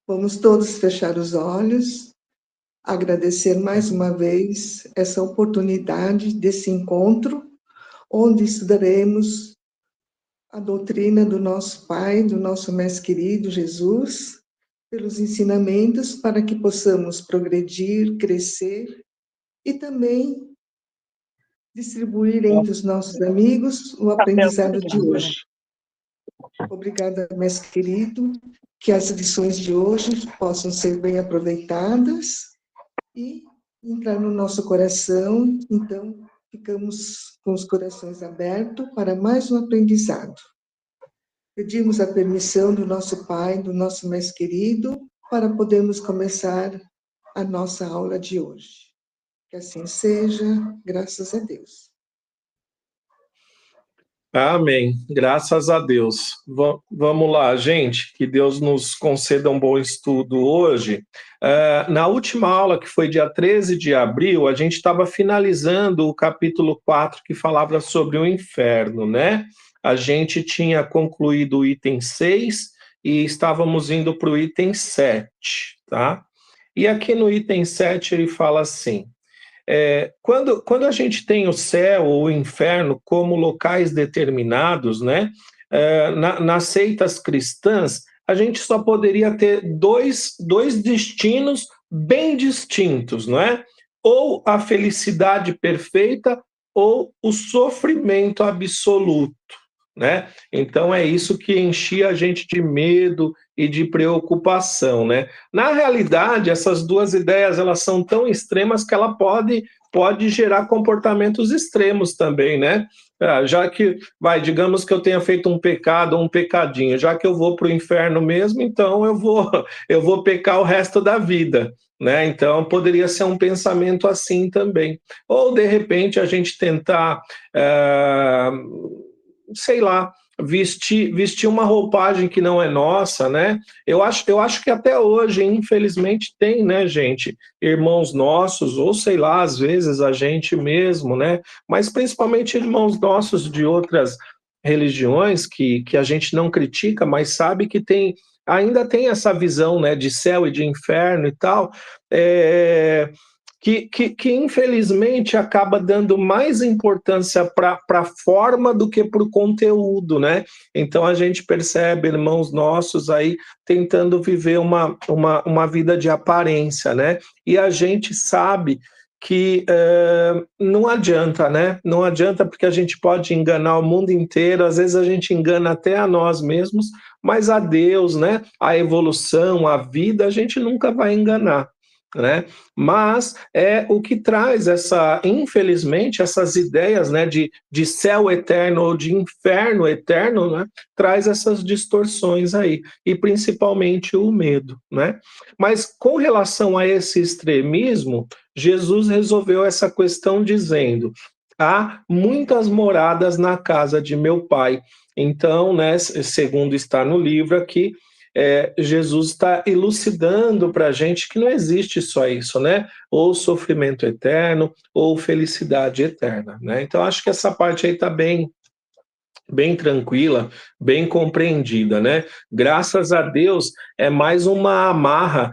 Vamos todos fechar os olhos, agradecer mais uma vez essa oportunidade desse encontro, onde estudaremos a doutrina do nosso Pai, do nosso Mestre querido Jesus, pelos ensinamentos para que possamos progredir, crescer e também distribuir entre os nossos amigos o aprendizado de hoje. Obrigada, Mestre querido, que as lições de hoje possam ser bem aproveitadas e entrar no nosso coração. Então, ficamos com os corações abertos para mais um aprendizado. Pedimos a permissão do nosso Pai, do nosso Mestre querido, para podermos começar a nossa aula de hoje. Que assim seja, graças a Deus. Amém. Graças a Deus. Vamos lá, gente. Que Deus nos conceda um bom estudo hoje. Na última aula, que foi dia 13 de abril, a gente estava finalizando o capítulo 4, que falava sobre o inferno, né? A gente tinha concluído o item 6 e estávamos indo para o item 7, tá? E aqui no item 7 ele fala assim: quando a gente tem o céu ou o inferno como locais determinados, né, nas seitas cristãs, a gente só poderia ter dois destinos bem distintos, não é? Ou a felicidade perfeita ou o sofrimento absoluto, né? Então é isso que enchia a gente de medo e de preocupação, né? Na realidade, essas duas ideias, elas são tão extremas que ela pode gerar comportamentos extremos também, né? Já que, digamos que eu tenha feito um pecado, um pecadinho, já que eu vou para o inferno mesmo, então eu vou pecar o resto da vida, né? Então poderia ser um pensamento assim também. Ou, de repente, a gente tentar, sei lá, vestir uma roupagem que não é nossa, né? Eu acho que até hoje, infelizmente, tem, né, gente, irmãos nossos, ou sei lá, às vezes a gente mesmo, né? Mas principalmente irmãos nossos de outras religiões que a gente não critica, mas sabe que ainda tem essa visão, né, de céu e de inferno e tal, que infelizmente acaba dando mais importância para a forma do que para o conteúdo, né? Então a gente percebe irmãos nossos aí tentando viver uma vida de aparência, né? E a gente sabe que não adianta, né? Não adianta, porque a gente pode enganar o mundo inteiro, às vezes a gente engana até a nós mesmos, mas a Deus, né? A evolução, a vida, a gente nunca vai enganar, né? Mas é o que traz infelizmente, essas ideias, né, de céu eterno ou de inferno eterno, né, traz essas distorções aí, e principalmente o medo, né? Mas com relação a esse extremismo, Jesus resolveu essa questão dizendo: há muitas moradas na casa de meu Pai. Então, né, segundo está no livro aqui, Jesus está elucidando para a gente que não existe só isso, né? Ou sofrimento eterno, ou felicidade eterna, né? Então, acho que essa parte aí está bem tranquila, bem compreendida, né? Graças a Deus, é mais uma amarra,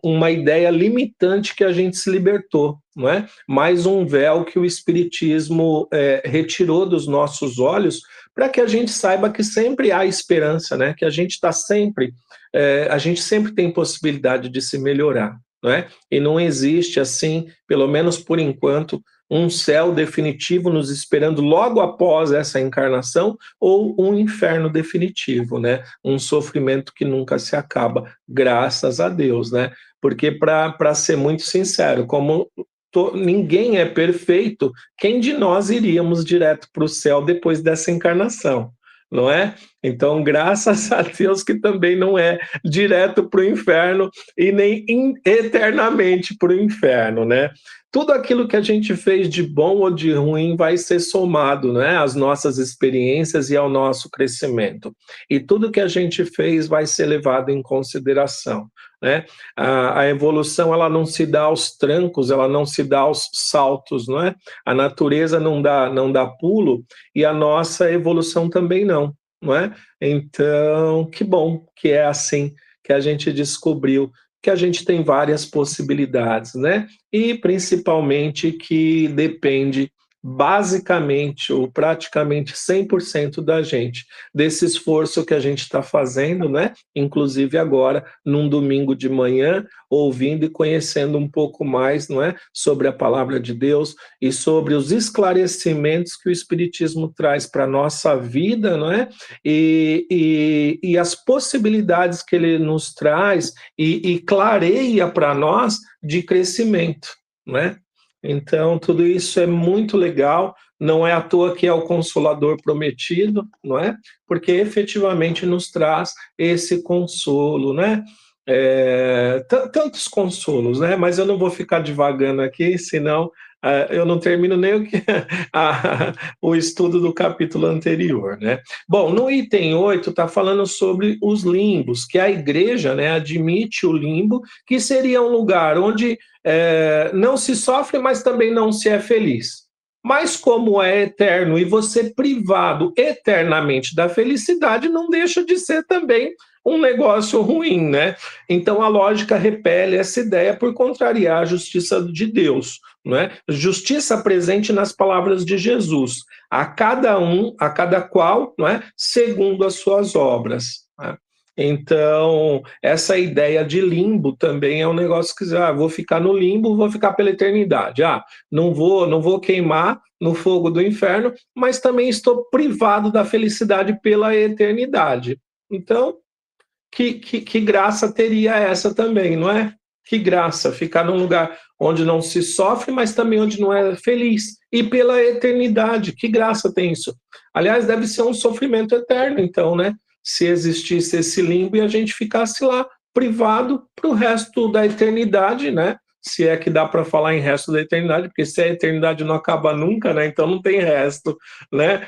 uma ideia limitante que a gente se libertou, não é? Mais um véu que o Espiritismo retirou dos nossos olhos, para que a gente saiba que sempre há esperança, né? Que a gente a gente sempre tem possibilidade de se melhorar, não é? E não existe assim, pelo menos por enquanto, um céu definitivo nos esperando logo após essa encarnação, ou um inferno definitivo, né? Um sofrimento que nunca se acaba, graças a Deus, né? Porque, para ser muito sincero, como ninguém é perfeito, quem de nós iríamos direto para o céu depois dessa encarnação? Não é? Então, graças a Deus que também não é direto para o inferno e nem eternamente para o inferno, né? Tudo aquilo que a gente fez de bom ou de ruim vai ser somado, né, às nossas experiências e ao nosso crescimento. E tudo que a gente fez vai ser levado em consideração, né? A evolução, ela não se dá aos trancos, ela não se dá aos saltos, não é? A natureza não dá pulo, e a nossa evolução também não é? Então, que bom que é assim, que a gente descobriu que a gente tem várias possibilidades, né? E principalmente que depende basicamente ou praticamente 100% da gente, desse esforço que a gente está fazendo, né? Inclusive agora, num domingo de manhã, ouvindo e conhecendo um pouco mais, não é? Sobre a palavra de Deus e sobre os esclarecimentos que o Espiritismo traz para a nossa vida, não é? E as possibilidades que ele nos traz e clareia para nós de crescimento, não é? Então, tudo isso é muito legal, não é à toa que é o Consolador prometido, não é? Porque efetivamente nos traz esse consolo, né? Tantos consolos, né? Mas eu não vou ficar divagando aqui, senão eu não termino nem o estudo do capítulo anterior, né? Bom, no item 8 está falando sobre os limbos, que a igreja, né, admite o limbo, que seria um lugar onde não se sofre, mas também não se é feliz. Mas como é eterno e você privado eternamente da felicidade, não deixa de ser também um negócio ruim, né? Então a lógica repele essa ideia por contrariar a justiça de Deus, não é? Justiça presente nas palavras de Jesus, a cada um, a cada qual, não é? Segundo as suas obras. Né? Então, essa ideia de limbo também é um negócio que vou ficar no limbo, vou ficar pela eternidade. Não vou queimar no fogo do inferno, mas também estou privado da felicidade pela eternidade. Então, que graça teria essa também, não é? Que graça ficar num lugar onde não se sofre, mas também onde não é feliz. E pela eternidade, que graça tem isso? Aliás, deve ser um sofrimento eterno, então, né? Se existisse esse limbo e a gente ficasse lá, privado para o resto da eternidade, né? Se é que dá para falar em resto da eternidade, porque se a eternidade não acaba nunca, né? Então não tem resto, né?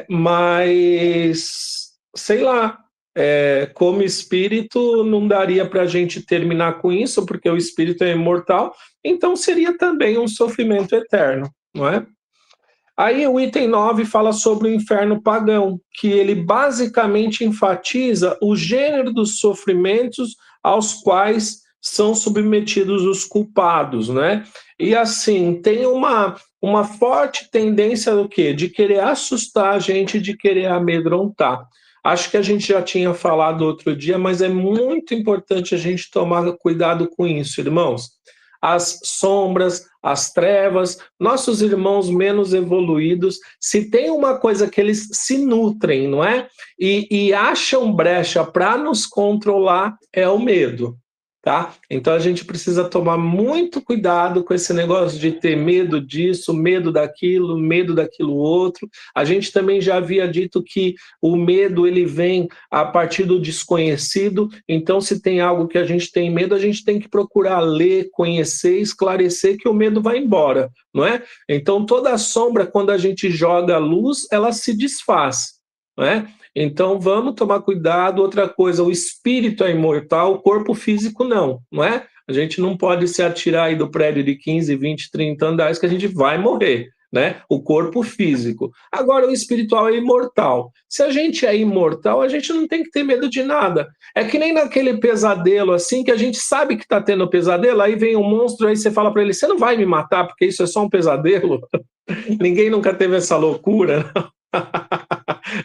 Mas, sei lá, como espírito, não daria para a gente terminar com isso, porque o espírito é imortal, então seria também um sofrimento eterno, não é? Aí o item 9 fala sobre o inferno pagão, que ele basicamente enfatiza o gênero dos sofrimentos aos quais são submetidos os culpados, né? E assim, tem uma forte tendência do quê? De querer assustar a gente, de querer amedrontar. Acho que a gente já tinha falado outro dia, mas é muito importante a gente tomar cuidado com isso, irmãos. As sombras, as trevas, nossos irmãos menos evoluídos, se tem uma coisa que eles se nutrem, não é? E acham brecha para nos controlar, é o medo. Tá? Então a gente precisa tomar muito cuidado com esse negócio de ter medo disso, medo daquilo outro. A gente também já havia dito que o medo ele vem a partir do desconhecido. Então, se tem algo que a gente tem medo, a gente tem que procurar ler, conhecer, esclarecer que o medo vai embora, não é? Então, toda a sombra, quando a gente joga a luz, ela se desfaz, não é? Então vamos tomar cuidado. Outra coisa, o espírito é imortal, o corpo físico não é? A gente não pode se atirar aí do prédio de 15, 20, 30 andares que a gente vai morrer, né? O corpo físico. Agora o espiritual é imortal. Se a gente é imortal, a gente não tem que ter medo de nada. É que nem naquele pesadelo assim, que a gente sabe que está tendo pesadelo, aí vem um monstro, aí você fala para ele, você não vai me matar porque isso é só um pesadelo? Ninguém nunca teve essa loucura, não?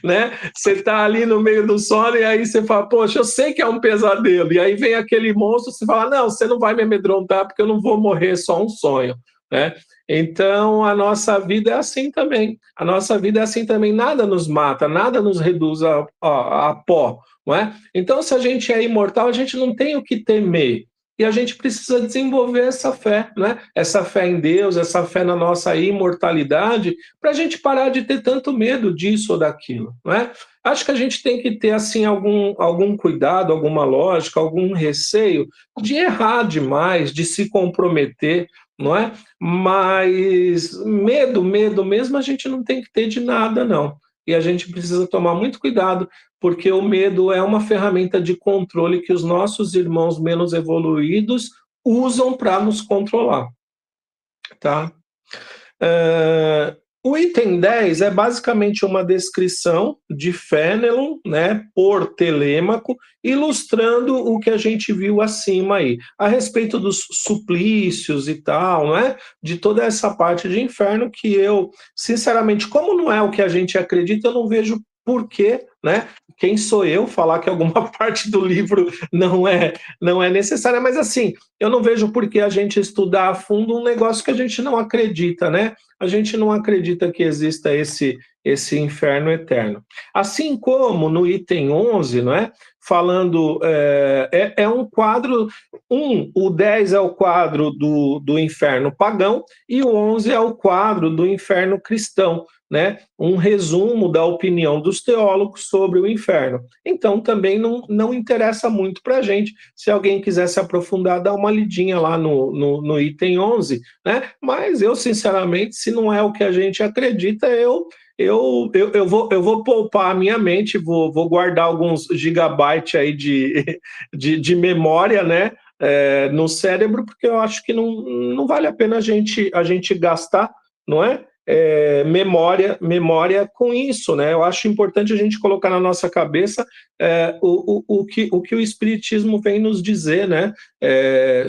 Né? Você está ali no meio do sono e aí você fala, poxa, eu sei que é um pesadelo. E aí vem aquele monstro, você fala, não, você não vai me amedrontar porque eu não vou morrer, é só um sonho, né? Então a nossa vida é assim também. A nossa vida é assim também. Nada nos mata, nada nos reduz a pó, não é? Então se a gente é imortal, a gente não tem o que temer. E a gente precisa desenvolver essa fé, né? Essa fé em Deus, essa fé na nossa imortalidade, para a gente parar de ter tanto medo disso ou daquilo, né? Acho que a gente tem que ter assim algum cuidado, alguma lógica, algum receio de errar demais, de se comprometer, não é? Mas medo mesmo a gente não tem que ter de nada, não. E a gente precisa tomar muito cuidado, porque o medo é uma ferramenta de controle que os nossos irmãos menos evoluídos usam para nos controlar, tá? O item 10 é basicamente uma descrição de Fénelon, né, por Telêmaco, ilustrando o que a gente viu acima aí, a respeito dos suplícios e tal, né, de toda essa parte de inferno que eu, sinceramente, como não é o que a gente acredita, eu não vejo por quê, né? Quem sou eu falar que alguma parte do livro não é necessária, mas assim, eu não vejo por que a gente estudar a fundo um negócio que a gente não acredita, né? A gente não acredita que exista esse inferno eterno. Assim como no item 11, não é? Falando, é um quadro, o 10 é o quadro do inferno pagão e o 11 é o quadro do inferno cristão, né? Um resumo da opinião dos teólogos sobre o inferno. Então, também não interessa muito para a gente. Se alguém quiser se aprofundar, dá uma lidinha lá no item 11, né? Mas eu, sinceramente, se não é o que a gente acredita, eu vou poupar a minha mente, vou guardar alguns gigabytes aí de memória, né? No cérebro, porque eu acho que não vale a pena a gente gastar, não é? Memória com isso, né? Eu acho importante a gente colocar na nossa cabeça o que o Espiritismo vem nos dizer, né?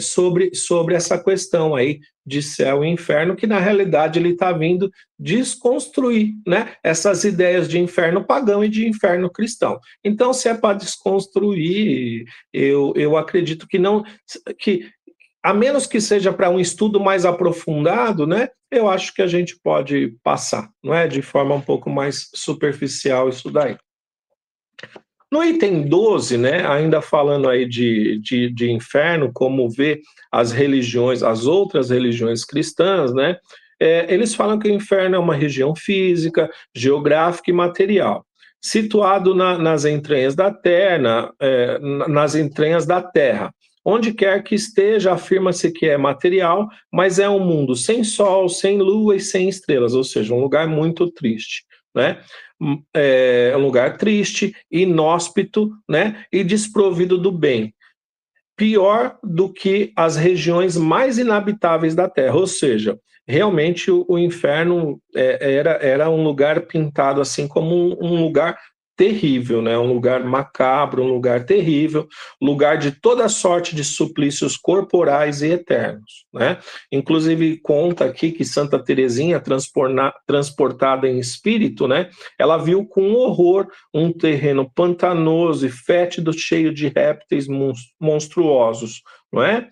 Sobre essa questão aí de céu e inferno, que na realidade ele está vindo desconstruir, né? Essas ideias de inferno pagão e de inferno cristão. Então, se é para desconstruir, eu acredito que não, que a menos que seja para um estudo mais aprofundado, né? Eu acho que a gente pode passar, não é? De forma um pouco mais superficial isso daí. No item 12, né, ainda falando aí de inferno, como ver as religiões, as outras religiões cristãs, né, eles falam que o inferno é uma região física, geográfica e material, situado nas entranhas da terra, nas entranhas da terra. Onde quer que esteja, afirma-se que é material, mas é um mundo sem sol, sem lua e sem estrelas, ou seja, um lugar muito triste, né? Um lugar triste, inóspito, né? E desprovido do bem. Pior do que as regiões mais inabitáveis da Terra, ou seja, realmente o inferno era um lugar pintado assim como um lugar terrível, né? Um lugar macabro, um lugar terrível, lugar de toda sorte de suplícios corporais e eternos, né? Inclusive conta aqui que Santa Teresinha, transportada em espírito, né? Ela viu com horror um terreno pantanoso e fétido, cheio de répteis monstruosos, não é?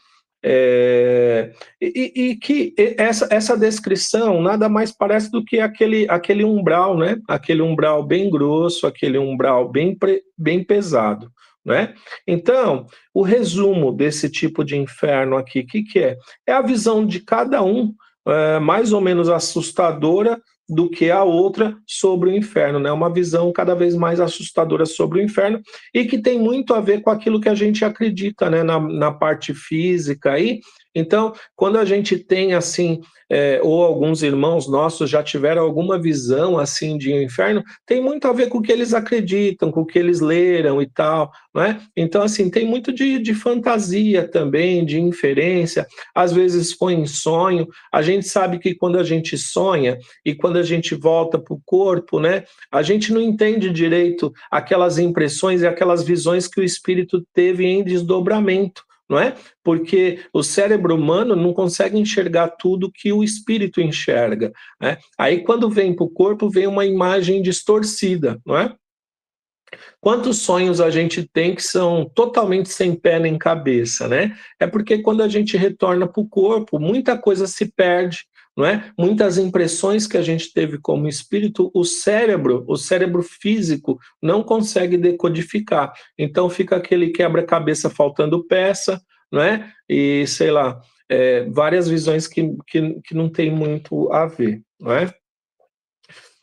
E que essa descrição nada mais parece do que aquele umbral, né? Aquele umbral bem grosso, aquele umbral bem pesado, né? Então, o resumo desse tipo de inferno aqui, o que é? É a visão de cada um, mais ou menos assustadora, do que a outra sobre o inferno, né? Uma visão cada vez mais assustadora sobre o inferno e que tem muito a ver com aquilo que a gente acredita, né? Na parte física aí. Então, quando a gente tem assim, ou alguns irmãos nossos já tiveram alguma visão assim de um inferno, tem muito a ver com o que eles acreditam, com o que eles leram e tal, né? Então, assim, tem muito de fantasia também, de inferência, às vezes foi em sonho. A gente sabe que quando a gente sonha e quando a gente volta para o corpo, né, a gente não entende direito aquelas impressões e aquelas visões que o espírito teve em desdobramento, não é? Porque o cérebro humano não consegue enxergar tudo que o espírito enxerga, né? Aí quando vem para o corpo, vem uma imagem distorcida, não é? Quantos sonhos a gente tem que são totalmente sem pé nem cabeça, né? É porque quando a gente retorna para o corpo, muita coisa se perde, não é? Muitas impressões que a gente teve como espírito, o cérebro físico não consegue decodificar. Então fica aquele quebra-cabeça faltando peça, não é? E sei lá, várias visões que não tem muito a ver, não é?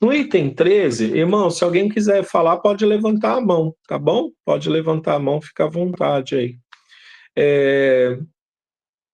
No item 13, irmão, se alguém quiser falar, pode levantar a mão, tá bom? Pode levantar a mão, fica à vontade aí.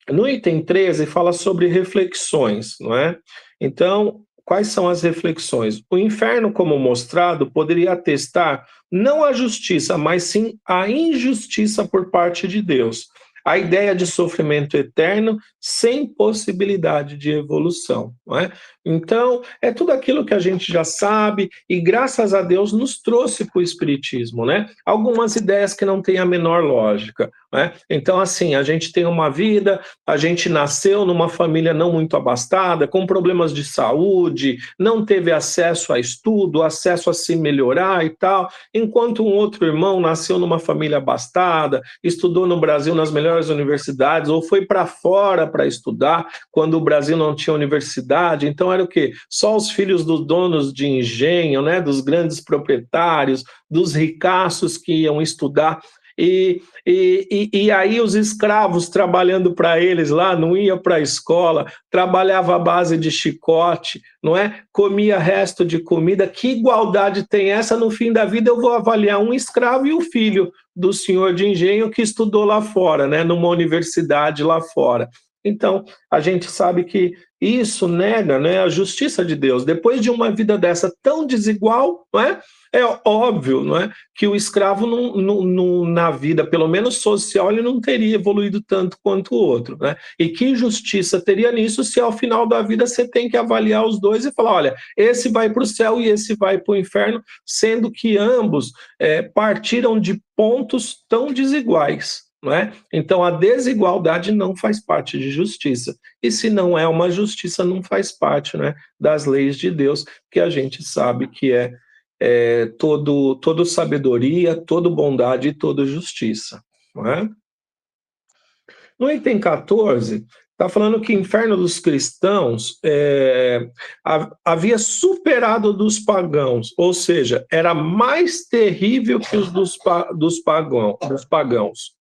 No item 13, fala sobre reflexões, não é? Então, quais são as reflexões? O inferno, como mostrado, poderia atestar não a justiça, mas sim a injustiça por parte de Deus. a ideia de sofrimento eterno sem possibilidade de evolução, não é? Então, é tudo aquilo que a gente já sabe e, graças a Deus, nos trouxe para o Espiritismo, né? Algumas ideias que não têm a menor lógica, né? Então, assim, a gente tem uma vida, a gente nasceu numa família não muito abastada, com problemas de saúde, não teve acesso a estudo, acesso a se melhorar e tal, enquanto um outro irmão nasceu numa família abastada, estudou no Brasil nas melhores universidades ou foi para fora para estudar, quando o Brasil não tinha universidade. Então era o quê? Só os filhos dos donos de engenho, né, dos grandes proprietários, dos ricaços que iam estudar. E aí os escravos trabalhando para eles lá, não ia para a escola, trabalhava à base de chicote, não é? Comia resto de comida. Que igualdade tem essa? No fim da vida eu vou avaliar um escravo e o filho do senhor de engenho que estudou lá fora, né, numa universidade lá fora. Então, a gente sabe que isso nega, né, a justiça de Deus. Depois de uma vida dessa tão desigual, não é? É óbvio, não é, que o escravo na vida, pelo menos social, ele não teria evoluído tanto quanto o outro, né? E que justiça teria nisso se ao final da vida você tem que avaliar os dois e falar, olha, esse vai para o céu e esse vai para o inferno, sendo que ambos partiram de pontos tão desiguais. Não é? Então, a desigualdade não faz parte de justiça. E se não é uma justiça, não faz parte, né, das leis de Deus, que a gente sabe que todo sabedoria, toda bondade e toda justiça. Não é? No item 14, está falando que o inferno dos cristãos havia superado dos pagãos, ou seja, era mais terrível que os dos pagãos.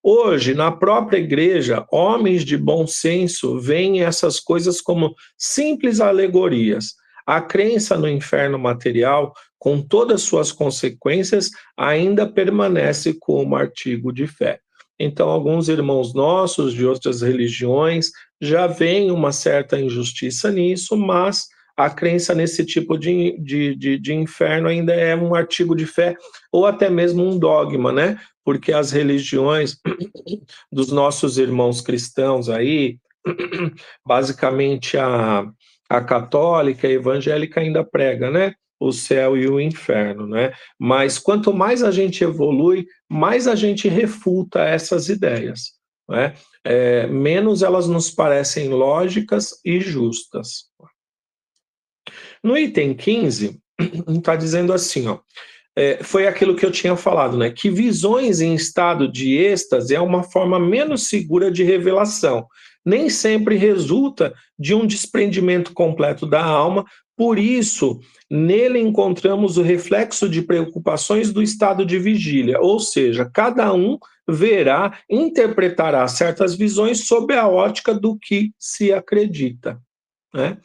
Hoje, na própria igreja, homens de bom senso veem essas coisas como simples alegorias. A crença no inferno material, com todas suas consequências, ainda permanece como artigo de fé. Então, alguns irmãos nossos de outras religiões já veem uma certa injustiça nisso, mas a crença nesse tipo de inferno ainda é um artigo de fé, ou até mesmo um dogma, né? Porque as religiões dos nossos irmãos cristãos aí, basicamente a católica, a evangélica ainda prega, né? O céu e o inferno, né? Mas quanto mais a gente evolui, mais a gente refuta essas ideias, né? Menos elas nos parecem lógicas e justas. No item 15, está dizendo assim, ó, foi aquilo que eu tinha falado, né? Que visões em estado de êxtase é uma forma menos segura de revelação. Nem sempre resulta de um desprendimento completo da alma, por isso, nele encontramos o reflexo de preocupações do estado de vigília, ou seja, cada um verá, interpretará certas visões sob a ótica do que se acredita, né?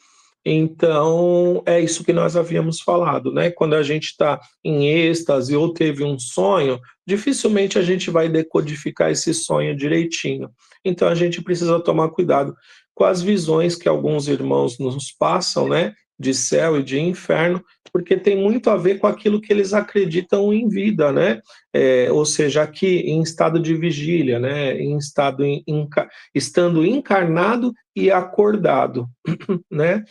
Então, é isso que nós havíamos falado, né? Quando a gente está em êxtase ou teve um sonho, dificilmente a gente vai decodificar esse sonho direitinho. Então, a gente precisa tomar cuidado com as visões que alguns irmãos nos passam, né? De céu e de inferno, porque tem muito a ver com aquilo que eles acreditam em vida, né? Ou seja, aqui em estado de vigília, né? Em estado estando encarnado e acordado, né?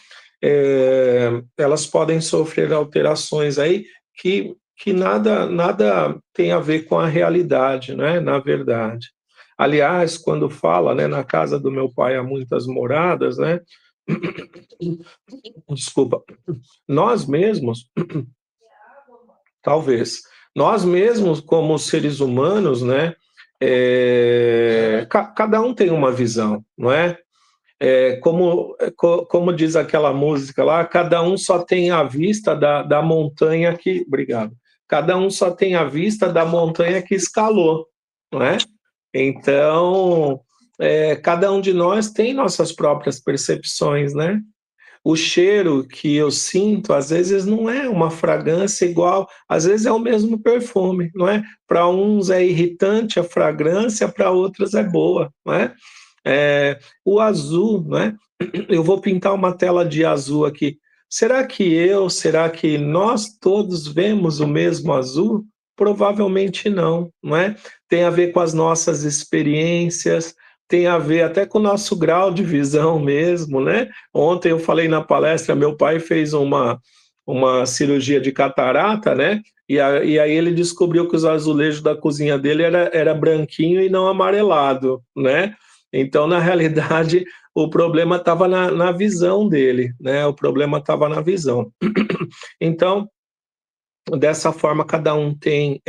Elas podem sofrer alterações aí que nada tem a ver com a realidade, né? Na verdade. Aliás, quando fala, né, na casa do meu pai há muitas moradas, né? Desculpa, nós mesmos, talvez, nós mesmos como seres humanos, né? Cada um tem uma visão, não é? Como diz aquela música lá, cada um só tem a vista da montanha que... Obrigado. Cada um só tem a vista da montanha que escalou, não é? Então, cada um de nós tem nossas próprias percepções, né? O cheiro que eu sinto, às vezes, não é uma fragrância igual, às vezes é o mesmo perfume, não é? Para uns é irritante a fragrância, para outros é boa, não é? O azul, não é? Eu vou pintar uma tela de azul aqui. Será que nós todos vemos o mesmo azul? Provavelmente não, não é? Tem a ver com as nossas experiências, tem a ver até com o nosso grau de visão mesmo, né? Ontem eu falei na palestra, meu pai fez uma cirurgia de catarata, né? E aí ele descobriu que os azulejos da cozinha dele era branquinho e não amarelado, né? Então, na realidade, o problema estava na visão dele, né? O problema estava na visão. Então, dessa forma, cada um tem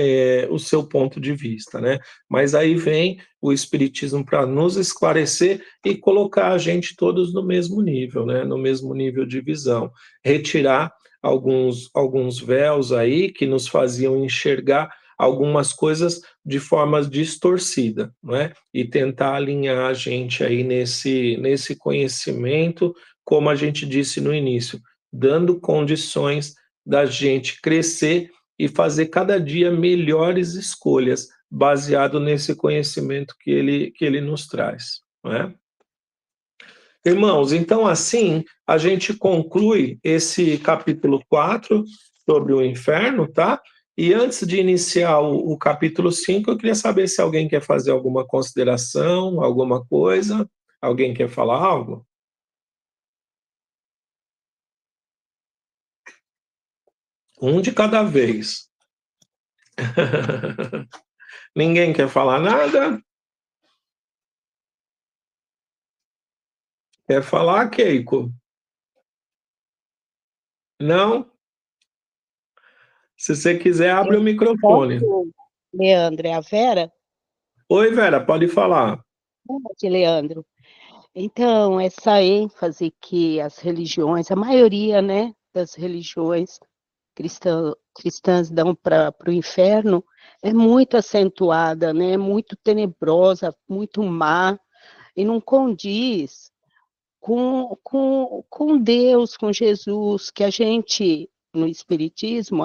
o seu ponto de vista, né? Mas aí vem o Espiritismo para nos esclarecer e colocar a gente todos no mesmo nível, né? No mesmo nível de visão. Retirar alguns véus aí que nos faziam enxergar algumas coisas de forma distorcida, não é? E tentar alinhar a gente aí nesse conhecimento, como a gente disse no início, dando condições da gente crescer e fazer cada dia melhores escolhas, baseado nesse conhecimento que ele nos traz, não é? Irmãos, então assim a gente conclui esse capítulo 4 sobre o inferno, tá? E antes de iniciar o capítulo 5, eu queria saber se alguém quer fazer alguma consideração, alguma coisa. Alguém quer falar algo? Um de cada vez. Ninguém quer falar nada? Quer falar, Keiko? Não? Se você quiser, abre Eu o microfone. posso, Leandro, é a Vera? Oi, Vera, pode falar. De Leandro. Então, essa ênfase que as religiões, a maioria, né, das religiões cristãs dão para o inferno, é muito acentuada, né, muito tenebrosa, muito má, e não condiz com Deus, com Jesus, que a gente, no Espiritismo,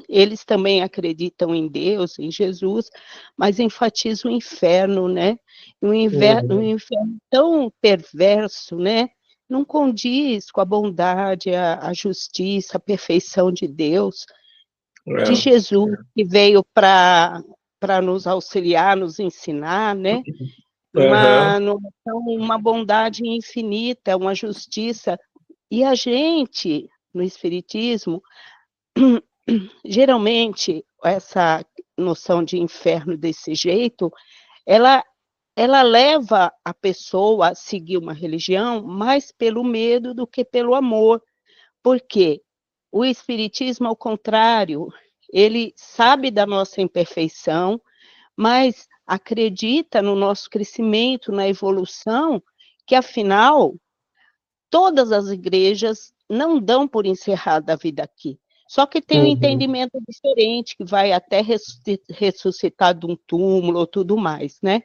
eles também acreditam em Deus, em Jesus, mas enfatizam o inferno, né? Um inferno tão perverso, né? Não condiz com a bondade, a justiça, a perfeição de Deus, de Jesus, que veio para nos auxiliar, nos ensinar, né? Uhum. Uma bondade infinita, uma justiça. E a gente, no Espiritismo, geralmente, essa noção de inferno desse jeito, ela, ela leva a pessoa a seguir uma religião mais pelo medo do que pelo amor. Por quê? O Espiritismo, ao contrário, ele sabe da nossa imperfeição, mas acredita no nosso crescimento, na evolução, que afinal, todas as igrejas não dão por encerrada a vida aqui. Só que tem um entendimento diferente, que vai até ressuscitar de um túmulo ou tudo mais, né?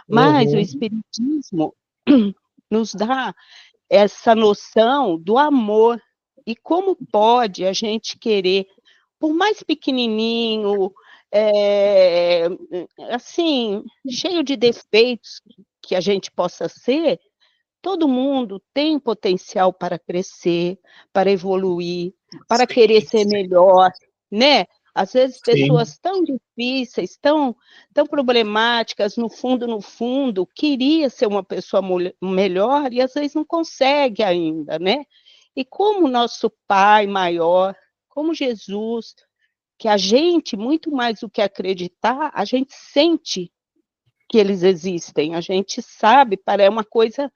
Mas o Espiritismo nos dá essa noção do amor. E como pode a gente querer, por mais pequenininho, assim, cheio de defeitos que a gente possa ser, todo mundo tem potencial para crescer, para evoluir, para querer ser melhor, né? Às vezes pessoas tão difíceis, tão problemáticas, no fundo, queria ser uma pessoa melhor e às vezes não consegue ainda, né? E como nosso Pai maior, como Jesus, que a gente, muito mais do que acreditar, a gente sente que eles existem, a gente sabe, é uma coisa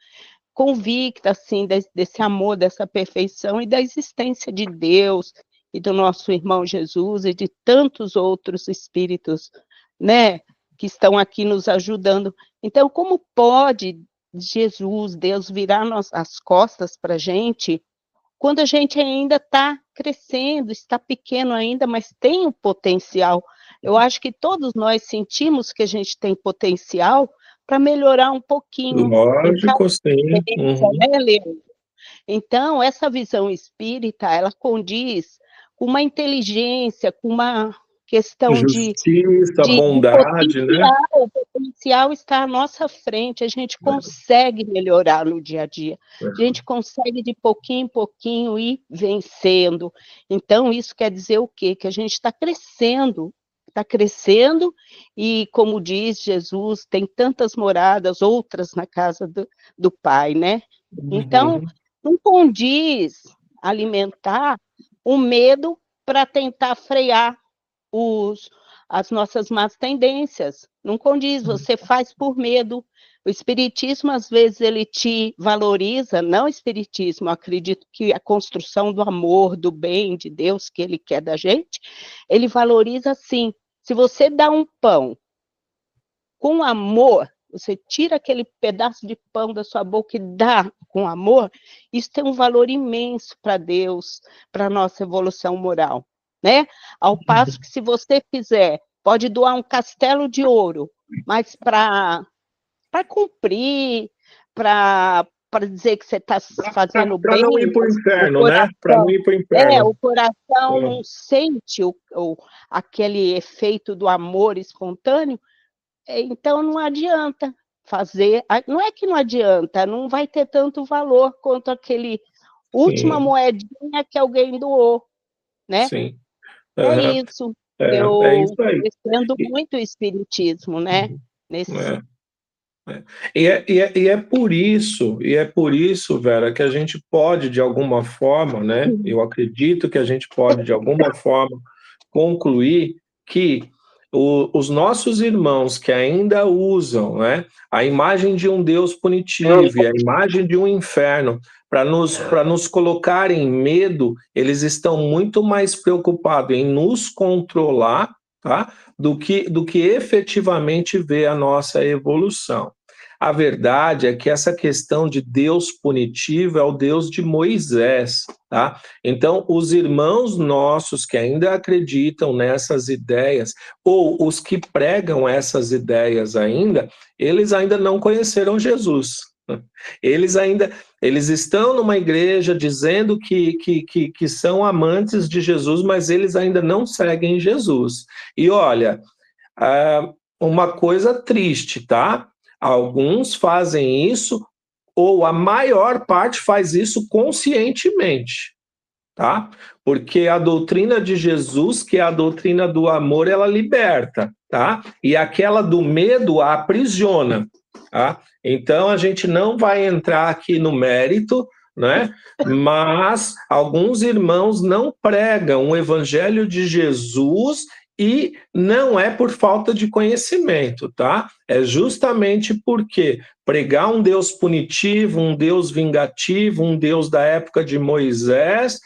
convicta, assim, desse amor, dessa perfeição e da existência de Deus e do nosso irmão Jesus e de tantos outros espíritos, né, que estão aqui nos ajudando. Então, como pode Jesus, Deus, virar as costas para a gente quando a gente ainda está crescendo, está pequeno ainda, mas tem o potencial? Eu acho que todos nós sentimos que a gente tem potencial para melhorar um pouquinho em cada Lógico, sim. experiência, né, Leandro? Então, essa visão espírita, ela condiz com uma inteligência, com uma questão Justiça, de bondade, né? potencial está à nossa frente, a gente consegue melhorar no dia a dia, a gente consegue de pouquinho em pouquinho ir vencendo. Então, isso quer dizer o quê? Que a gente está crescendo e, como diz Jesus, tem tantas moradas, outras na casa do Pai, né? Então, não condiz alimentar o medo para tentar frear as nossas más tendências. Não condiz, você faz por medo. O espiritismo, às vezes, ele te valoriza, não o espiritismo, eu acredito que a construção do amor, do bem, de Deus, que ele quer da gente, ele valoriza sim. Se você dá um pão com amor, você tira aquele pedaço de pão da sua boca e dá com amor, isso tem um valor imenso para Deus, para a nossa evolução moral, né? Ao passo que, se você fizer, pode doar um castelo de ouro, mas para cumprir, para dizer que você está fazendo Para bem, não ir para o inferno, coração, né? Para não ir para o inferno. o coração não sente aquele efeito do amor espontâneo, então não adianta fazer. Não é que não adianta, não vai ter tanto valor quanto aquele última moedinha que alguém doou, né? Sim. É isso. É Eu isso aí. defendo muito o espiritismo, né? E é por isso, Vera, que a gente pode, de alguma forma, né? Eu acredito que a gente pode, de alguma forma, concluir que os nossos irmãos que ainda usam, né, a imagem de um Deus punitivo e a imagem de um inferno para nos colocar em medo, eles estão muito mais preocupados em nos controlar, tá, do que efetivamente ver a nossa evolução. A verdade é que essa questão de Deus punitivo é o Deus de Moisés, tá? Então, os irmãos nossos que ainda acreditam nessas ideias, ou os que pregam essas ideias ainda, eles ainda não conheceram Jesus. Eles estão numa igreja dizendo que são amantes de Jesus, mas eles ainda não seguem Jesus. E olha, uma coisa triste, tá? Alguns fazem isso, ou a maior parte faz isso conscientemente, tá? Porque a doutrina de Jesus, que é a doutrina do amor, ela liberta, tá? E aquela do medo a aprisiona, tá? Então, a gente não vai entrar aqui no mérito, né? Mas alguns irmãos não pregam o evangelho de Jesus e não é por falta de conhecimento, tá? É justamente porque pregar um Deus punitivo, um Deus vingativo, um Deus da época de Moisés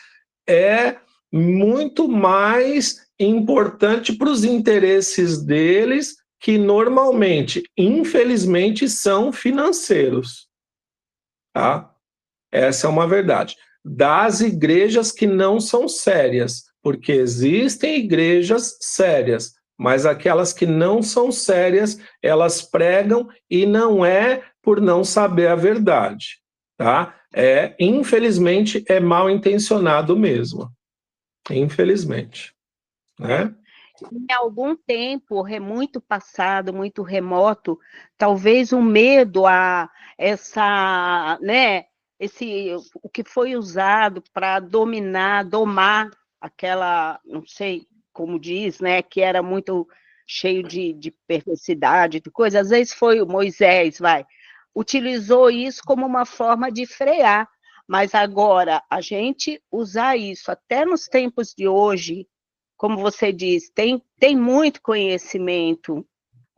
é muito mais importante para os interesses deles, que normalmente, infelizmente, são financeiros, tá? Essa é uma verdade. Das igrejas que não são sérias, porque existem igrejas sérias, mas aquelas que não são sérias, elas pregam e não é por não saber a verdade, tá? Infelizmente, é mal intencionado mesmo. Infelizmente, né? Em algum tempo, muito passado, muito remoto, talvez o medo a essa, né, o que foi usado para domar aquela, não sei como diz, né, que era muito cheio de perversidade, de coisa, às vezes foi o Moisés, utilizou isso como uma forma de frear, mas agora, a gente usar isso até nos tempos de hoje, como você diz, tem muito conhecimento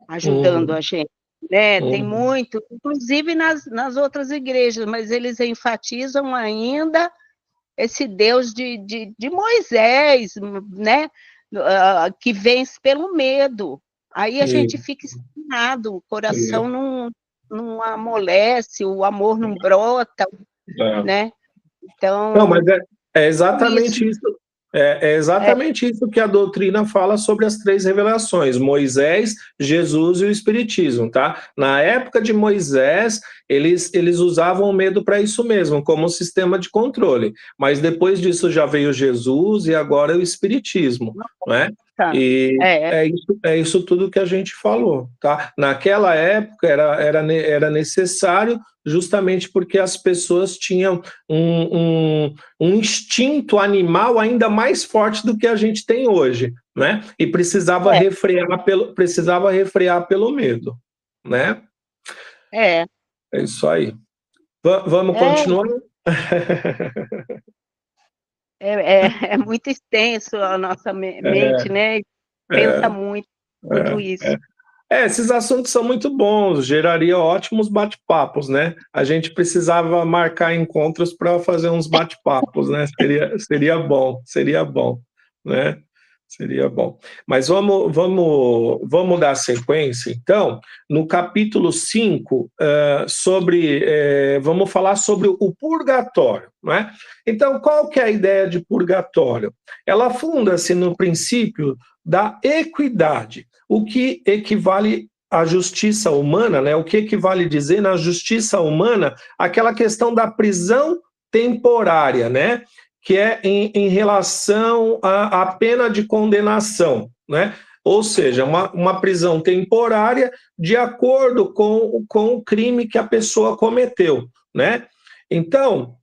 ajudando a gente, né? Tem muito, inclusive nas outras igrejas, mas eles enfatizam ainda esse Deus de Moisés, né? Que vence pelo medo. Aí a gente fica estagnado, o coração não amolece, o amor não brota, né? Então, não, mas é exatamente isso. É exatamente isso que a doutrina fala sobre as três revelações: Moisés, Jesus e o Espiritismo, tá? Na época de Moisés, eles usavam o medo para isso mesmo, como um sistema de controle. Mas depois disso já veio Jesus e agora é o Espiritismo, não é? E é isso tudo que a gente falou, tá? Naquela época era necessário, justamente porque as pessoas tinham um instinto animal ainda mais forte do que a gente tem hoje, né? E precisava refrear pelo medo, né? É isso aí. Vamos continuar? É muito extenso a nossa mente, né? Pensa muito tudo isso. Esses assuntos são muito bons, geraria ótimos bate-papos, né? A gente precisava marcar encontros para fazer uns bate-papos, né? Seria bom, né? Seria bom. Mas vamos dar sequência, então, no capítulo 5, vamos falar sobre o purgatório, né? Então, qual que é a ideia de purgatório? Ela funda-se no princípio da equidade, o que equivale à justiça humana, né? O que equivale dizer na justiça humana aquela questão da prisão temporária, né? Que é em relação à pena de condenação, né? Ou seja, uma prisão temporária de acordo com o crime que a pessoa cometeu, né? Então,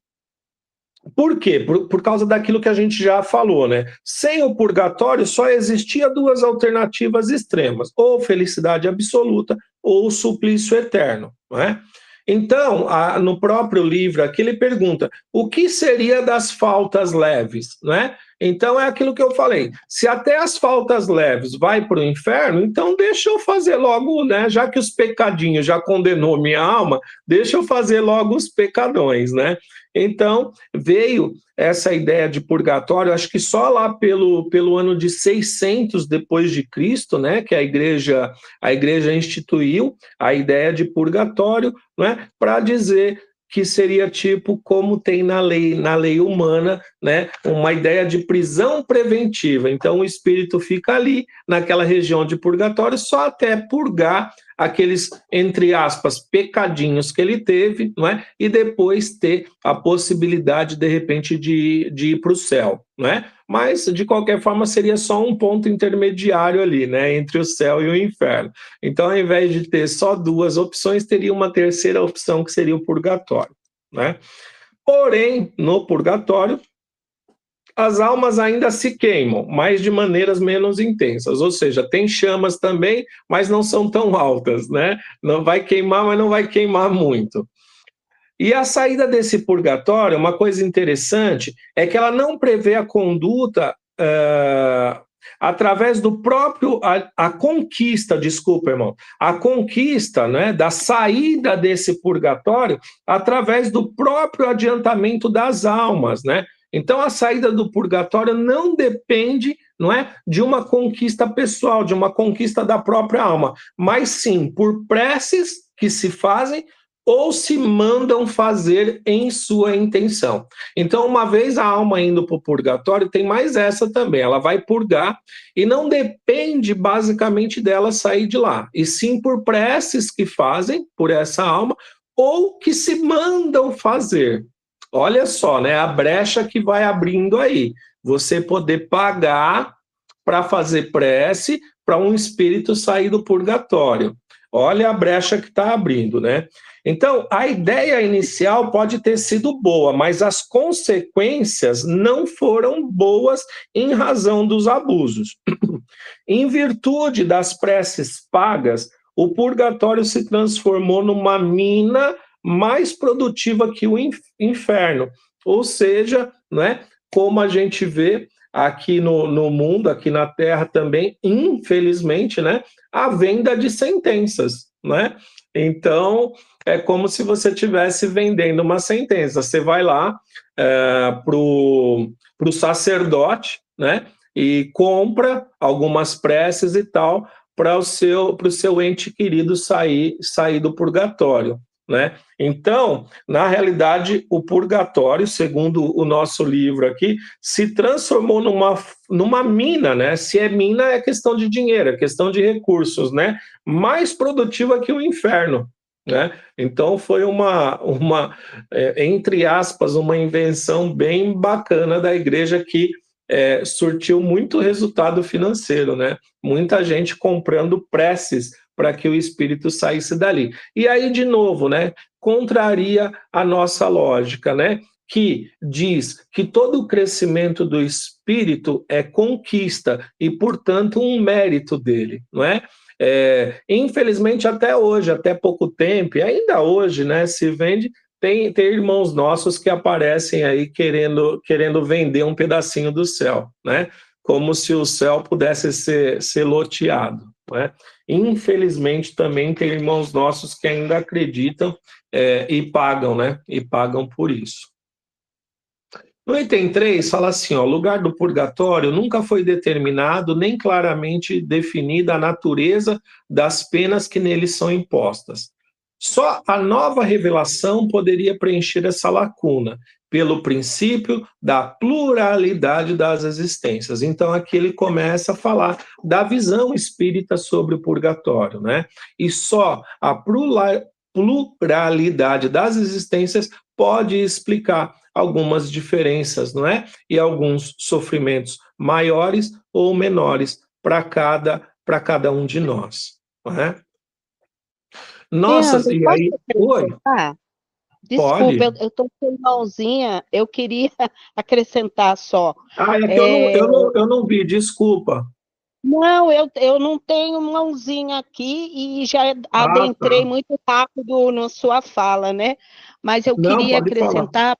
por quê? Por causa daquilo que a gente já falou, né? Sem o purgatório só existia duas alternativas extremas, ou felicidade absoluta ou o suplício eterno, não é? Então, no próprio livro aqui ele pergunta, o que seria das faltas leves, né? Então é aquilo que eu falei, se até as faltas leves vai para o inferno, então deixa eu fazer logo, né? Já que os pecadinhos já condenou minha alma, deixa eu fazer logo os pecadões, né? Então, veio essa ideia de purgatório, acho que só lá pelo ano de 600 depois de Cristo, né, que a igreja instituiu a ideia de purgatório, né, para dizer que seria tipo como tem na lei humana, né, uma ideia de prisão preventiva. Então o espírito fica ali naquela região de purgatório só até purgar aqueles, entre aspas, pecadinhos que ele teve, não é? E depois ter a possibilidade, de repente, de ir para o céu, não é? Mas, de qualquer forma, seria só um ponto intermediário ali, né, entre o céu e o inferno. Então, ao invés de ter só duas opções, teria uma terceira opção, que seria o purgatório, né? Porém, no purgatório, as almas ainda se queimam, mas de maneiras menos intensas, ou seja, tem chamas também, mas não são tão altas, né? Não vai queimar, mas não vai queimar muito. E a saída desse purgatório, uma coisa interessante, é que ela não prevê a conduta através do próprio, a conquista, desculpa, irmão, a conquista, né, da saída desse purgatório através do próprio adiantamento das almas, né? Então, a saída do purgatório não depende, não é, de uma conquista pessoal, de uma conquista da própria alma, mas sim por preces que se fazem ou se mandam fazer em sua intenção. Então, uma vez a alma indo para o purgatório, tem mais essa também, ela vai purgar e não depende basicamente dela sair de lá, e sim por preces que fazem por essa alma ou que se mandam fazer. Olha só, né, a brecha que vai abrindo aí. Você poder pagar para fazer prece para um espírito sair do purgatório. Olha a brecha que está abrindo, né? Então, a ideia inicial pode ter sido boa, mas as consequências não foram boas em razão dos abusos. Em virtude das preces pagas, o purgatório se transformou numa mina mais produtiva que o inferno. Ou seja, né, como a gente vê aqui no mundo, aqui na Terra também, infelizmente, né, a venda de sentenças, né? Então, é como se você estivesse vendendo uma sentença. Você vai lá pro sacerdote, né, e compra algumas preces e tal, para o seu ente querido sair do purgatório, né? Então, na realidade, o purgatório, segundo o nosso livro aqui, se transformou numa mina, né? Se é mina, é questão de dinheiro, é questão de recursos, né? Mais produtiva que o inferno, né? Então, foi entre aspas, uma invenção bem bacana da igreja que surtiu muito resultado financeiro, né? Muita gente comprando preces para que o espírito saísse dali. E aí, de novo, né, contraria a nossa lógica, né, que diz que todo o crescimento do espírito é conquista e, portanto, um mérito dele, não é? Infelizmente, até hoje, até pouco tempo, e ainda hoje, né, se vende. Tem irmãos nossos que aparecem aí querendo vender um pedacinho do céu, né? Como se o céu pudesse ser loteado, né? Infelizmente, também tem irmãos nossos que ainda acreditam e pagam, né? E pagam por isso. No item 3, fala assim, ó, o lugar do purgatório nunca foi determinado nem claramente definida a natureza das penas que neles são impostas. Só a nova revelação poderia preencher essa lacuna, pelo princípio da pluralidade das existências. Então, aqui ele começa a falar da visão espírita sobre o purgatório, né? E só a pluralidade das existências pode explicar algumas diferenças, não é? E alguns sofrimentos maiores ou menores para cada um de nós, não é? Nossa, Leandro, e posso aí, oi, acrescentar? Desculpa, pode? eu estou com mãozinha, eu queria acrescentar só. Ah, é que É, eu não vi, desculpa. não, eu não tenho mãozinha aqui e já Ah, adentrei tá. muito rápido na sua fala, né? Mas eu Não, queria pode falar. acrescentar,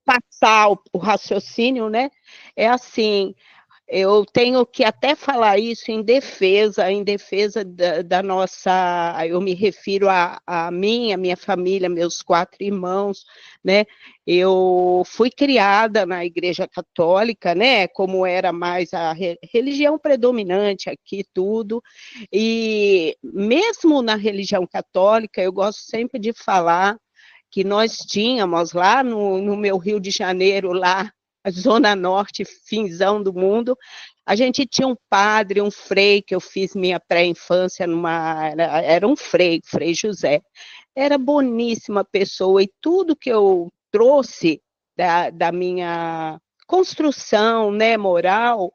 para passar o raciocínio, né? É assim, eu tenho que até falar isso em defesa da nossa, eu me refiro a mim, a minha família, meus 4 irmãos, né? Eu fui criada na Igreja Católica, né? Como era mais a religião predominante aqui, tudo. E mesmo na religião católica, eu gosto sempre de falar que nós tínhamos lá no meu Rio de Janeiro, lá a Zona Norte, finzão do mundo, a gente tinha um padre, um frei, que eu fiz minha pré-infância era um frei, Frei José. Era boníssima pessoa, e tudo que eu trouxe da minha construção, né, moral,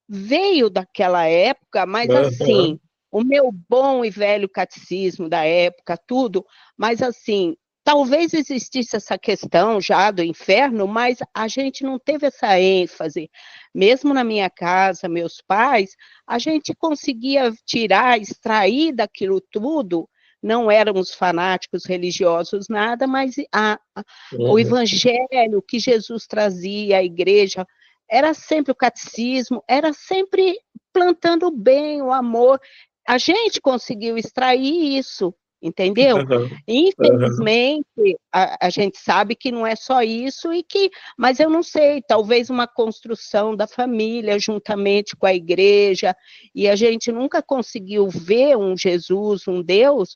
veio daquela época, mas Aham, assim, o meu bom e velho catecismo da época, tudo, mas assim, talvez existisse essa questão já do inferno, mas a gente não teve essa ênfase. Mesmo na minha casa, meus pais, a gente conseguia tirar, extrair daquilo tudo, não éramos fanáticos religiosos, nada, mas o uhum, evangelho que Jesus trazia, a igreja, era sempre o catecismo, era sempre plantando o bem, o amor. A gente conseguiu extrair isso, entendeu? aham, aham, Infelizmente, a gente sabe que não é só isso, mas eu não sei, talvez uma construção da família juntamente com a igreja, e a gente nunca conseguiu ver um Jesus, um Deus,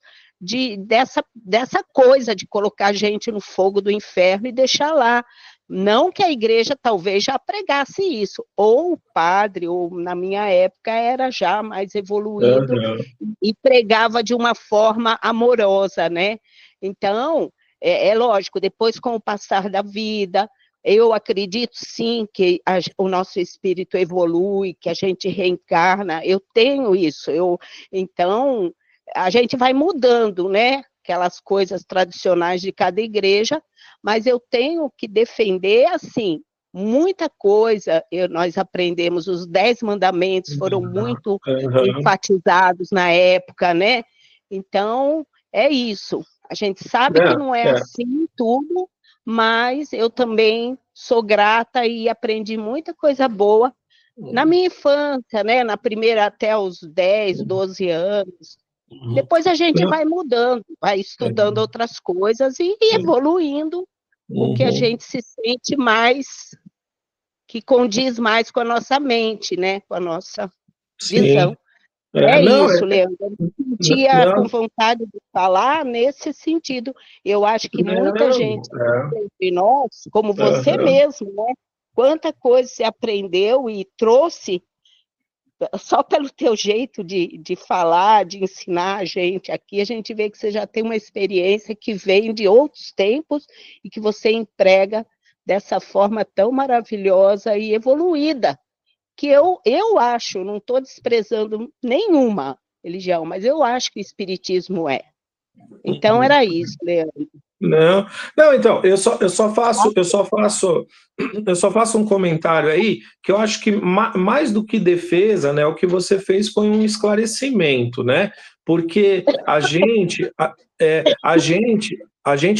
dessa coisa de colocar a gente no fogo do inferno e deixar lá. Não que a igreja talvez já pregasse isso, ou o padre, ou na minha época era já mais evoluído aham. e pregava de uma forma amorosa, né? Então, é lógico, depois com o passar da vida, eu acredito sim que o nosso espírito evolui, que a gente reencarna, eu tenho isso, então a gente vai mudando, né? Aquelas coisas tradicionais de cada igreja, mas eu tenho que defender, assim, muita coisa. Nós aprendemos, os 10 mandamentos foram muito Aham. enfatizados na época, né? Então, é isso. A gente sabe que não é É. assim tudo, mas eu também sou grata e aprendi muita coisa boa na minha infância, né? Na primeira até os 10, 12 anos. Uhum. Depois a gente Não, vai mudando, vai estudando outras coisas e evoluindo o que a uhum. gente se sente mais, que condiz mais com a nossa mente, né? Com a nossa Sim. visão. É Não, isso, Leandro. Eu me sentia com não, vontade de falar nesse sentido. Eu acho que muita gente não, entre nós, como você aham. mesmo, né? Quanta coisa você aprendeu e trouxe só pelo teu jeito de falar, de ensinar a gente aqui, a gente vê que você já tem uma experiência que vem de outros tempos e que você emprega dessa forma tão maravilhosa e evoluída, que eu acho, não estou desprezando nenhuma religião, mas eu acho que o espiritismo é. Então era isso, Leandro. Não, então, eu só faço um comentário aí, que eu acho que mais do que defesa, né, o que você fez foi um esclarecimento, né? Porque a gente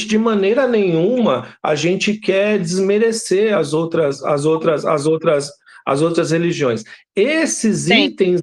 de maneira nenhuma, a gente quer desmerecer as outras religiões. Esses itens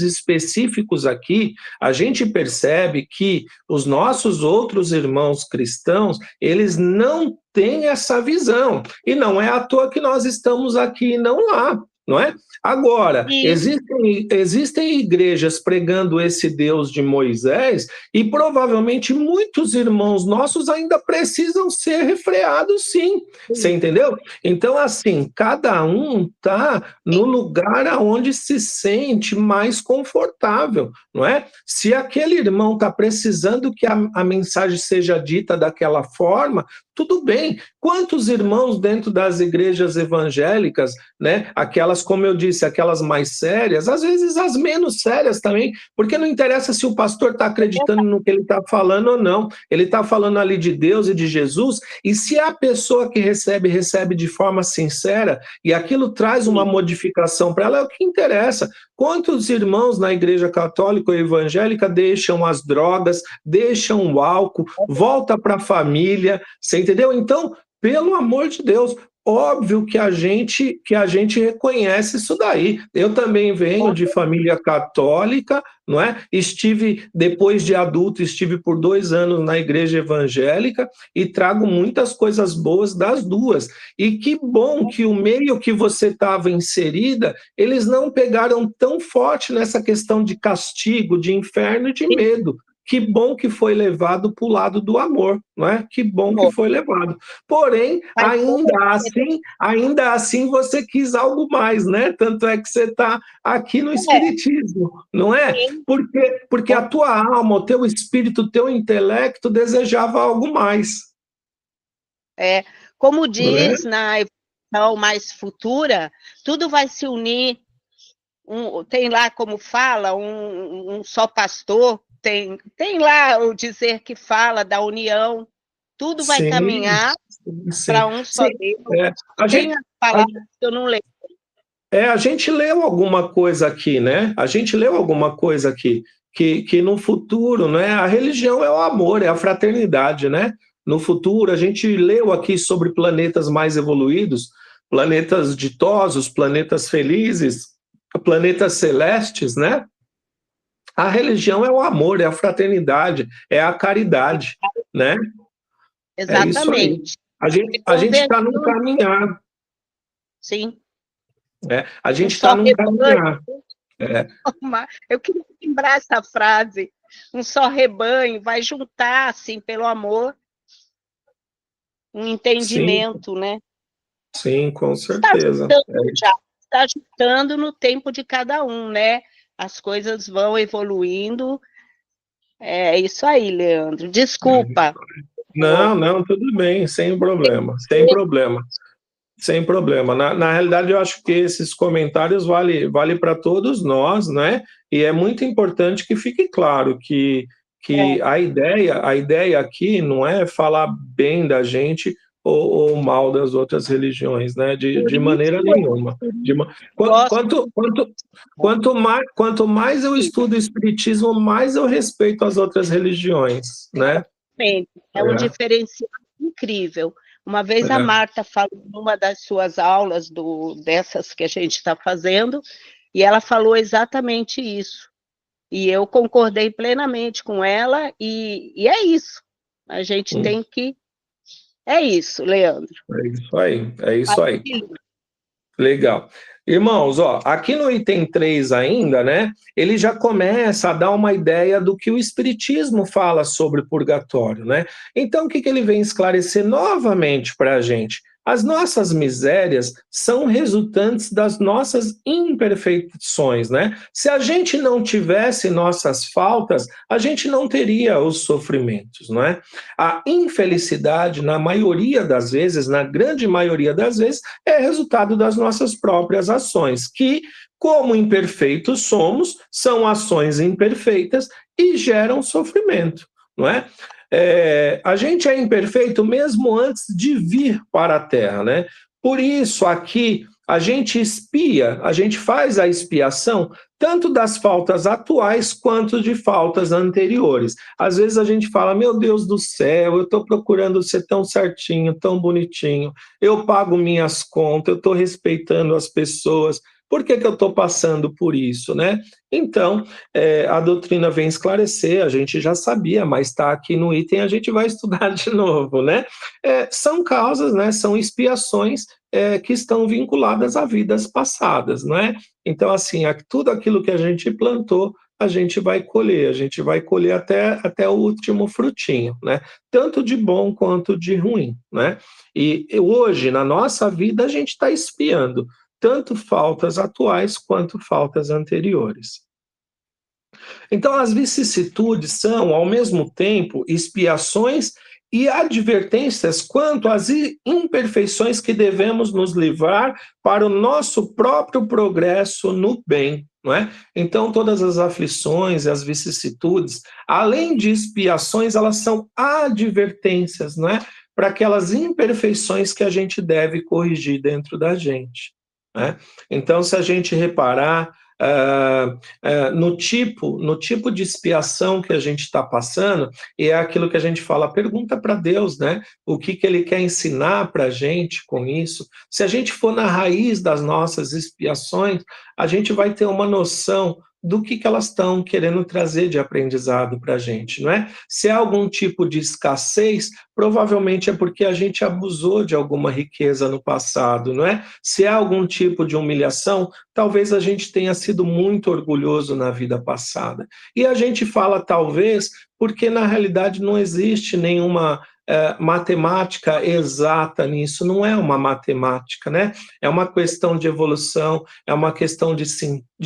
específicos aqui, a gente percebe que os nossos outros irmãos cristãos, eles não têm essa visão. E não é à toa que nós estamos aqui e não lá, não é? Agora, existem igrejas pregando esse Deus de Moisés e provavelmente muitos irmãos nossos ainda precisam ser refreados, sim. Você entendeu? Então, assim, cada um está no lugar aonde se sente mais confortável, não é? Se aquele irmão está precisando que a mensagem seja dita daquela forma, tudo bem. Quantos irmãos dentro das igrejas evangélicas, né? Aquelas, como eu disse, aquelas mais sérias, às vezes as menos sérias também, porque não interessa se o pastor está acreditando no que ele está falando ou não. Ele está falando ali de Deus e de Jesus, e se a pessoa que recebe de forma sincera, e aquilo traz uma modificação para ela, é o que interessa. Quantos irmãos na igreja católica ou evangélica deixam as drogas, deixam o álcool, volta para a família, você entendeu? Então, pelo amor de Deus, óbvio que a gente reconhece isso daí. Eu também venho de família católica, não é? Depois de adulto, estive por 2 anos na igreja evangélica e trago muitas coisas boas das duas. E que bom que o meio que você estava inserida, eles não pegaram tão forte nessa questão de castigo, de inferno e de medo. Que bom que foi levado para o lado do amor, não é? Que bom que foi levado. Porém, ainda assim você quis algo mais, né? Tanto é que você está aqui no Espiritismo, não é? Porque a tua alma, o teu espírito, o teu intelecto desejava algo mais. Como diz na evolução mais futura, tudo vai se unir. Tem lá, como fala, um só pastor. Tem lá o dizer que fala da união, tudo vai caminhar para um só Deus. Tem as palavras que eu não lembro. A gente leu alguma coisa aqui, né? Que no futuro, né? A religião é o amor, é a fraternidade, né? No futuro, a gente leu aqui sobre planetas mais evoluídos, planetas ditosos, planetas felizes, planetas celestes, né? A religião é o amor, é a fraternidade, é a caridade, né? Exatamente. É isso aí. A gente está num caminhar. Sim. A gente está num caminhar. Eu queria lembrar essa frase. Um só rebanho vai juntar, assim, pelo amor, um entendimento, Sim. né? Sim, com certeza. Está juntando no tempo de cada um, né? As coisas vão evoluindo. É isso aí, Leandro. Desculpa. Não, tudo bem, sem problema. Na realidade, eu acho que esses comentários vale para todos nós, né? E é muito importante que fique claro que a ideia aqui não é falar bem da gente ou mal das outras religiões, né? De maneira nenhuma. Quanto mais eu estudo o Espiritismo, mais eu respeito as outras religiões, né? É um diferencial incrível. Uma vez a Marta falou numa das suas aulas, dessas que a gente está fazendo, e ela falou exatamente isso. E eu concordei plenamente com ela, e é isso. A gente tem que... É isso, Leandro. É isso aí. Legal. Irmãos, aqui no item 3 ainda, né, ele já começa a dar uma ideia do que o Espiritismo fala sobre o purgatório, né? Então, o que ele vem esclarecer novamente para a gente? As nossas misérias são resultantes das nossas imperfeições, né? Se a gente não tivesse nossas faltas, a gente não teria os sofrimentos, não é? A infelicidade, na maioria das vezes, na grande maioria das vezes, é resultado das nossas próprias ações, que, como imperfeitos somos, são ações imperfeitas e geram sofrimento, não é? A gente é imperfeito mesmo antes de vir para a Terra, né? Por isso, aqui, a gente expia, a gente faz a expiação tanto das faltas atuais quanto de faltas anteriores. Às vezes a gente fala, meu Deus do céu, eu estou procurando ser tão certinho, tão bonitinho, eu pago minhas contas, eu estou respeitando as pessoas, por que eu estou passando por isso, né? Então, a doutrina vem esclarecer, a gente já sabia, mas está aqui no item, a gente vai estudar de novo, né? São causas, né? São expiações que estão vinculadas a vidas passadas, não é? Então, assim, tudo aquilo que a gente plantou, a gente vai colher até o último frutinho, né? Tanto de bom quanto de ruim, né? E hoje, na nossa vida, a gente está expiando tanto faltas atuais quanto faltas anteriores. Então, as vicissitudes são, ao mesmo tempo, expiações e advertências quanto às imperfeições que devemos nos livrar para o nosso próprio progresso no bem, não é? Então, todas as aflições e as vicissitudes, além de expiações, elas são advertências, não é? Para aquelas imperfeições que a gente deve corrigir dentro da gente, né? Então, se a gente reparar no tipo de expiação que a gente está passando, e é aquilo que a gente fala, pergunta para Deus, né? O que Ele quer ensinar para a gente com isso. Se a gente for na raiz das nossas expiações, a gente vai ter uma noção do que elas estão querendo trazer de aprendizado para a gente, não é? Se há algum tipo de escassez, provavelmente é porque a gente abusou de alguma riqueza no passado, não é? Se há algum tipo de humilhação, talvez a gente tenha sido muito orgulhoso na vida passada. E a gente fala talvez porque na realidade não existe nenhuma matemática exata nisso, não é uma matemática, né? É uma questão de evolução, é uma questão de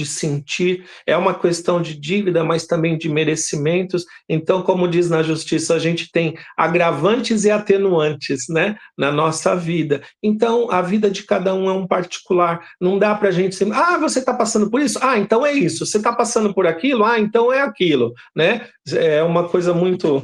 sentir, é uma questão de dívida, mas também de merecimentos. Então, como diz na justiça, a gente tem agravantes e atenuantes, né, na nossa vida. Então, a vida de cada um é um particular. Não dá para a gente dizer, você está passando por isso? Então é isso. Você está passando por aquilo? Então é aquilo, né? É uma coisa muito...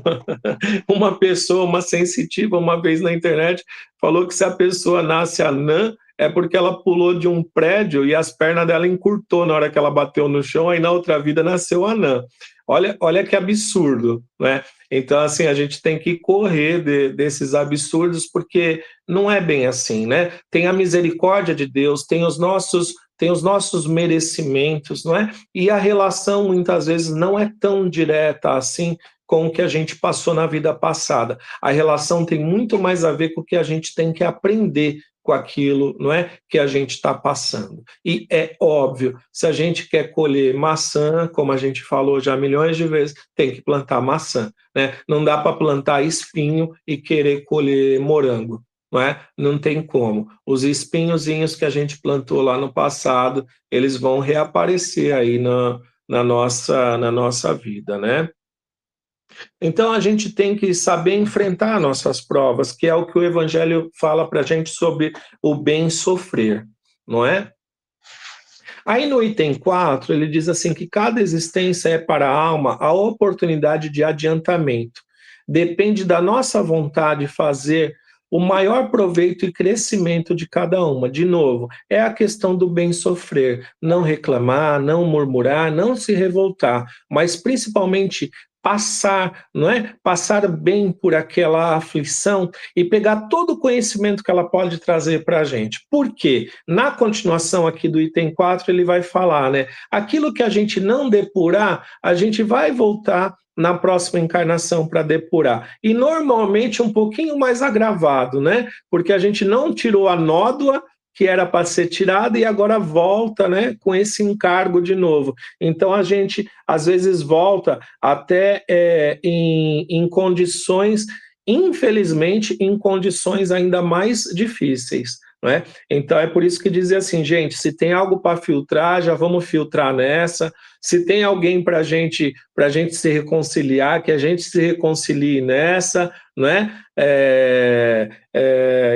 Uma pessoa, uma sensitiva, uma vez na internet, falou que se a pessoa nasce anã, é porque ela pulou de um prédio e as pernas dela encurtou na hora que ela bateu no chão, aí na outra vida nasceu anã. Olha que absurdo, né? Então, assim, a gente tem que correr desses absurdos, porque não é bem assim, né? Tem a misericórdia de Deus, tem os nossos merecimentos, não é? E a relação, muitas vezes, não é tão direta assim com o que a gente passou na vida passada. A relação tem muito mais a ver com o que a gente tem que aprender com aquilo, não é, que a gente está passando. E é óbvio, se a gente quer colher maçã, como a gente falou já milhões de vezes, tem que plantar maçã, né? Não dá para plantar espinho e querer colher morango, não é? Não tem como. Os espinhozinhos que a gente plantou lá no passado, eles vão reaparecer aí na nossa vida, né? Então, a gente tem que saber enfrentar nossas provas, que é o que o Evangelho fala para a gente sobre o bem sofrer, não é? Aí no item 4, ele diz assim que cada existência é para a alma a oportunidade de adiantamento. Depende da nossa vontade de fazer o maior proveito e crescimento de cada uma. De novo, é a questão do bem sofrer, não reclamar, não murmurar, não se revoltar, mas principalmente passar, não é? Passar bem por aquela aflição e pegar todo o conhecimento que ela pode trazer para a gente. Por quê? Na continuação aqui do item 4, ele vai falar, né? Aquilo que a gente não depurar, a gente vai voltar na próxima encarnação para depurar. E normalmente um pouquinho mais agravado, né? Porque a gente não tirou a nódoa que era para ser tirada e agora volta, né, com esse encargo de novo. Então a gente às vezes volta até em condições infelizmente, em condições ainda mais difíceis, não é? Então, é por isso que dizer assim, gente, se tem algo para filtrar, já vamos filtrar nessa. Se tem alguém para a gente se reconciliar, que a gente se reconcilie nessa, não é?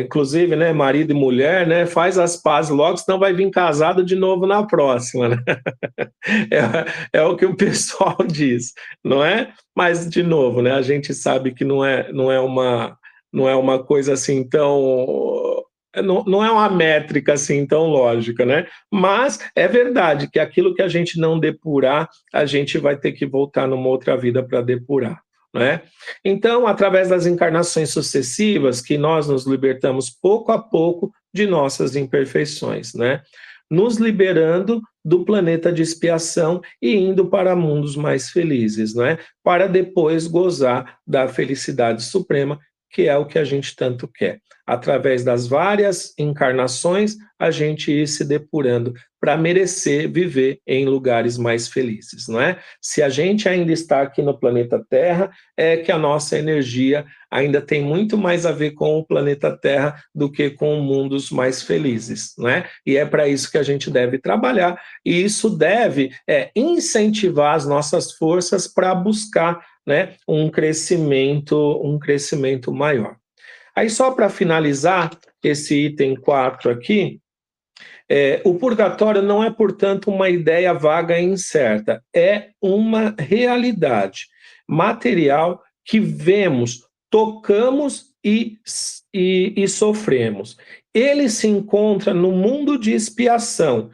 Inclusive, né, marido e mulher, né, faz as pazes logo, senão vai vir casado de novo na próxima, né? É o que o pessoal diz, não é? Mas, de novo, né, a gente sabe que não é uma coisa assim tão... Não é uma métrica assim tão lógica, né? Mas é verdade que aquilo que a gente não depurar, a gente vai ter que voltar numa outra vida para depurar, né? Então, através das encarnações sucessivas, que nós nos libertamos pouco a pouco de nossas imperfeições, né? Nos liberando do planeta de expiação e indo para mundos mais felizes, não é? Para depois gozar da felicidade suprema, que é o que a gente tanto quer. Através das várias encarnações, a gente ir se depurando para merecer viver em lugares mais felizes, não é? Se a gente ainda está aqui no planeta Terra, é que a nossa energia ainda tem muito mais a ver com o planeta Terra do que com mundos mais felizes, né? E é para isso que a gente deve trabalhar, e isso deve incentivar as nossas forças para buscar, né, um crescimento maior. Aí, só para finalizar esse item 4 aqui, o purgatório não é, portanto, uma ideia vaga e incerta, é uma realidade material que vemos, tocamos e sofremos. Ele se encontra no mundo de expiação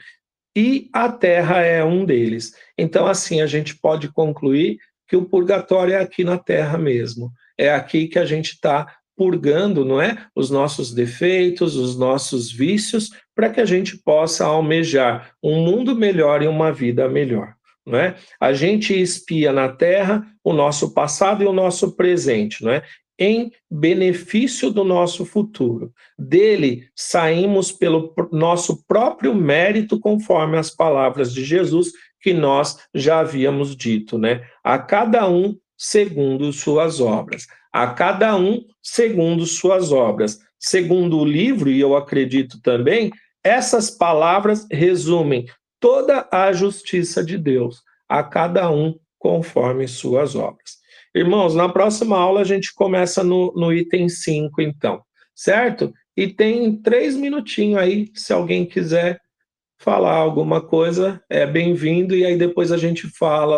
e a Terra é um deles. Então, assim, a gente pode concluir que o purgatório é aqui na Terra mesmo. É aqui que a gente está purgando, não é? Os nossos defeitos, os nossos vícios, para que a gente possa almejar um mundo melhor e uma vida melhor, não é? A gente expia na Terra o nosso passado e o nosso presente, não é? Em benefício do nosso futuro. Dele saímos pelo nosso próprio mérito, conforme as palavras de Jesus que nós já havíamos dito, né? A cada um segundo suas obras. A cada um segundo suas obras. Segundo o livro, e eu acredito também, essas palavras resumem toda a justiça de Deus, a cada um conforme suas obras. Irmãos, na próxima aula a gente começa no item 5, então, certo? E tem 3 minutinhos aí, se alguém quiser falar alguma coisa, é bem-vindo, e aí depois a gente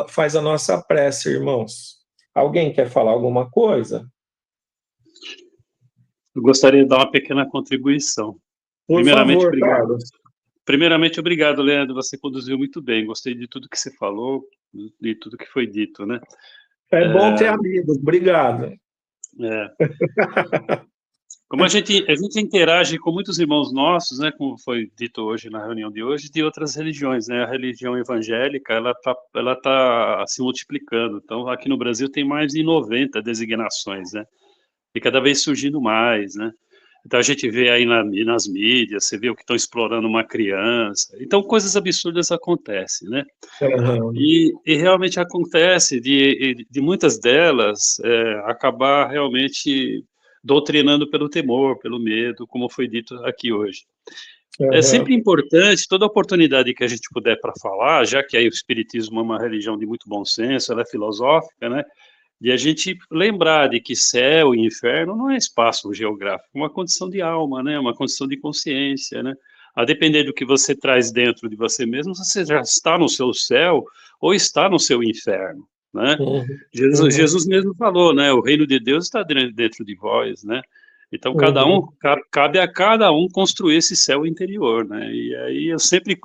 faz a nossa prece, irmãos. Alguém quer falar alguma coisa? Eu gostaria de dar uma pequena contribuição. Por favor, Carlos. Primeiramente, obrigado, Leandro, você conduziu muito bem, gostei de tudo que você falou, de tudo que foi dito, né? É bom ter amigos, obrigado. Como a gente interage com muitos irmãos nossos, né, como foi dito hoje na reunião de hoje, de outras religiões, né, a religião evangélica, ela tá se multiplicando, então aqui no Brasil tem mais de 90 designações, né, e cada vez surgindo mais, né, então a gente vê aí nas mídias, você vê o que estão explorando uma criança, então coisas absurdas acontecem, né, e realmente acontece de muitas delas acabar realmente doutrinando pelo temor, pelo medo, como foi dito aqui hoje. É sempre importante, toda oportunidade que a gente puder para falar, já que aí o Espiritismo é uma religião de muito bom senso, ela é filosófica, né, de a gente lembrar de que céu e inferno não é espaço geográfico, é uma condição de alma, né, uma condição de consciência, né, a depender do que você traz dentro de você mesmo, você já está no seu céu ou está no seu inferno, né? Jesus mesmo falou, né? O reino de Deus está dentro de vós, né? Então cabe a cada um construir esse céu interior, né? E aí eu sempre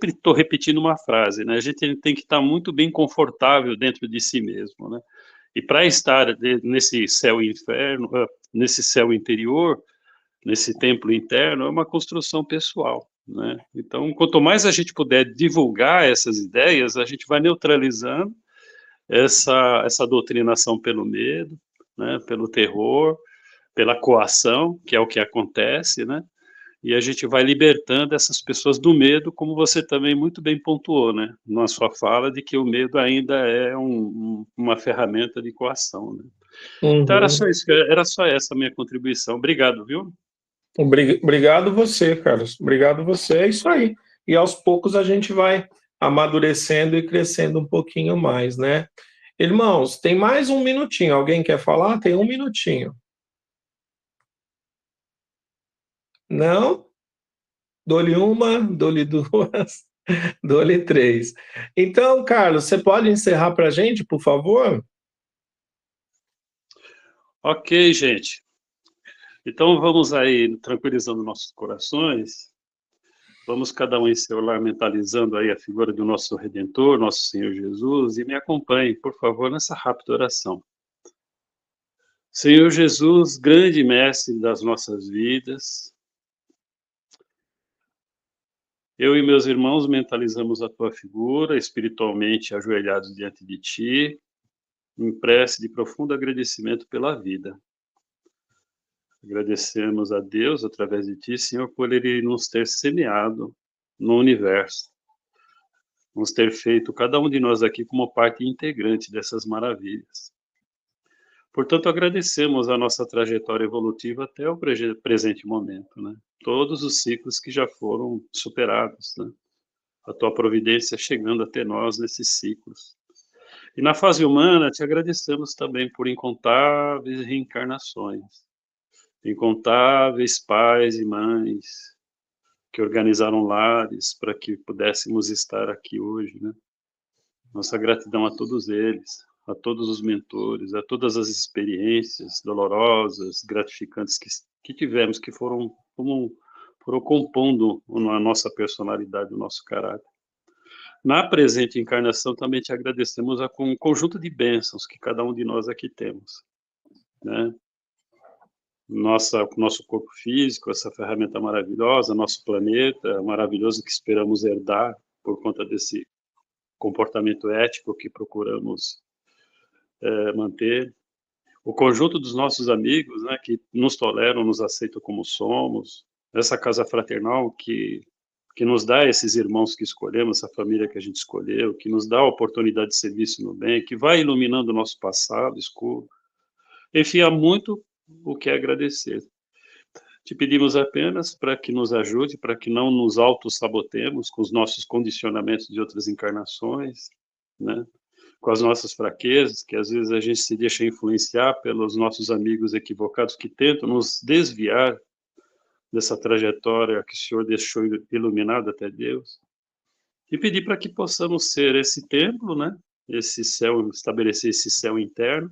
estou repetindo uma frase, né? A gente tem que estar muito bem confortável dentro de si mesmo, né? E para estar nesse céu nesse céu interior, nesse templo interno, é uma construção pessoal, né? Então, quanto mais a gente puder divulgar essas ideias, a gente vai neutralizando essa doutrinação pelo medo, né, pelo terror, pela coação, que é o que acontece, né? e a gente vai libertando essas pessoas do medo, como você também muito bem pontuou, né, na sua fala, de que o medo ainda é uma ferramenta de coação, né. Então era só isso, era só essa a minha contribuição. Obrigado, viu? Obrigado você, Carlos. Obrigado você. É isso aí. E aos poucos a gente vai amadurecendo e crescendo um pouquinho mais, né? Irmãos, tem mais um minutinho. Alguém quer falar? Tem um minutinho. Não? Dou-lhe uma, dou-lhe duas, dou-lhe três. Então, Carlos, você pode encerrar para a gente, por favor? Ok, gente. Então vamos aí tranquilizando nossos corações. Vamos cada um em seu lar mentalizando aí a figura do nosso Redentor, nosso Senhor Jesus, e me acompanhe, por favor, nessa rápida oração. Senhor Jesus, grande mestre das nossas vidas, eu e meus irmãos mentalizamos a tua figura, espiritualmente ajoelhados diante de ti, em prece de profundo agradecimento pela vida. Agradecemos a Deus, através de ti, Senhor, por Ele nos ter semeado no universo, nos ter feito cada um de nós aqui como parte integrante dessas maravilhas. Portanto, agradecemos a nossa trajetória evolutiva até o presente momento, né? Todos os ciclos que já foram superados, né? A tua providência chegando até nós nesses ciclos. E na fase humana, te agradecemos também por incontáveis reencarnações, incontáveis pais e mães que organizaram lares para que pudéssemos estar aqui hoje, né? Nossa gratidão a todos eles, a todos os mentores, a todas as experiências dolorosas, gratificantes que tivemos, que foram compondo a nossa personalidade, o nosso caráter. Na presente encarnação, também te agradecemos com um conjunto de bênçãos que cada um de nós aqui temos, né? Nosso corpo físico, essa ferramenta maravilhosa, nosso planeta maravilhoso que esperamos herdar por conta desse comportamento ético que procuramos manter. O conjunto dos nossos amigos, né, que nos toleram, nos aceitam como somos. Essa casa fraternal que nos dá esses irmãos que escolhemos, essa família que a gente escolheu, que nos dá a oportunidade de serviço no bem, que vai iluminando o nosso passado escuro. Enfim, há muito o que agradecer. Te pedimos apenas para que nos ajude, para que não nos autossabotemos com os nossos condicionamentos de outras encarnações, né? Com as nossas fraquezas, que às vezes a gente se deixa influenciar pelos nossos amigos equivocados que tentam nos desviar dessa trajetória que o Senhor deixou iluminada até Deus. E pedir para que possamos ser esse templo, né? Esse céu, estabelecer esse céu interno,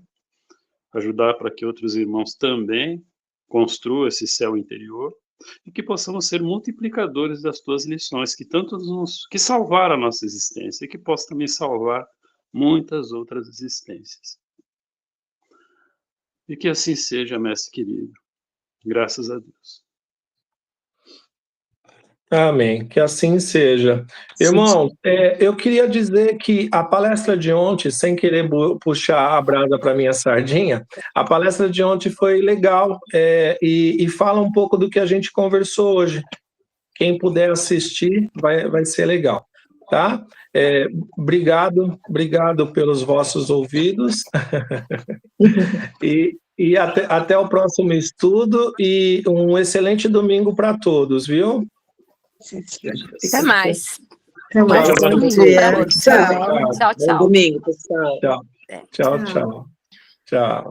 ajudar para que outros irmãos também construam esse céu interior e que possamos ser multiplicadores das tuas lições, que tanto que salvaram a nossa existência e que possa também salvar muitas outras existências. E que assim seja, mestre querido. Graças a Deus. Amém, que assim seja. Irmão, eu queria dizer que a palestra de ontem, sem querer puxar a brasa para minha sardinha, a palestra de ontem foi legal e fala um pouco do que a gente conversou hoje. Quem puder assistir, vai ser legal, tá? Obrigado pelos vossos ouvidos e até o próximo estudo e um excelente domingo para todos, viu? Até mais. Até mais. Bom dia. Tchau. Bom domingo, pessoal. Tchau.